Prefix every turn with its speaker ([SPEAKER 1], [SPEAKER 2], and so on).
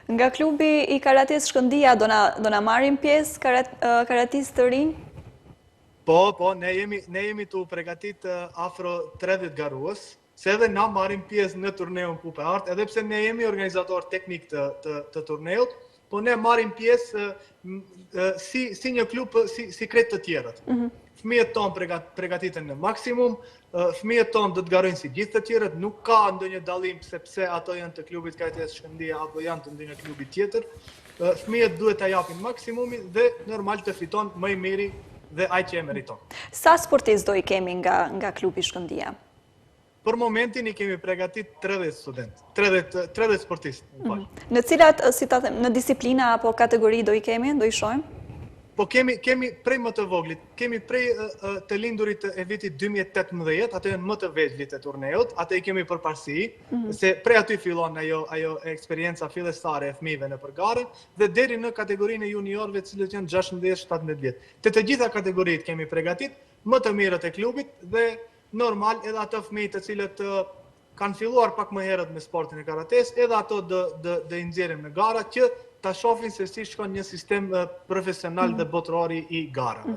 [SPEAKER 1] Nga klubi i karates Shkëndija, do na marrin pjesë karatistë të rinj?
[SPEAKER 2] Po, ne jemi të pregatit afro 30 garuës, se edhe na marrim pjesë në turneun Kupe Art, edhe pse ne jemi organizator teknik të turneut, po ne marrim pjesë si një klub si kretë të tjerët. Fëmijët tonë pregatiten në maksimum, fëmijët tonë do të garojnë si gjithë të tjerët, nuk ka ndonjë dallim sepse ato janë të klubit karates Shkëndija apo janë të ndonjë klubi tjetër. Fëmijët duhet ta japin maksimumin dhe normal të fiton më i miri dhe ai që e meriton.
[SPEAKER 1] Sa sportistë do i kemi nga klubi Shkëndija?
[SPEAKER 2] Për momentin i kemi pregatit 30 studentë, 30 sportistë.
[SPEAKER 1] Në cilat, si ta them, në disiplina apo kategori do i kemi, do i shohim?
[SPEAKER 2] Po kemi prej më të voglit, kemi prej të lindurit e vitit 2018, ato janë më të vegjlit e turneut, ato i kemi përparësi, se prej aty fillon ajo eksperienca fillestare e fëmijëve në përgare, dhe deri në kategorinë e juniorëve, cilët janë 16-17 vjetë. Të gjitha kategoritë kemi pregatit, më të mirët e klubit, dhe normal edhe ato fëmijë të cilët kanë filluar pak më herët me sportin e karates, edhe ato dë nxjerrim në gara që ta shohin se si shkon një sistem profesional dhe botëror i garave.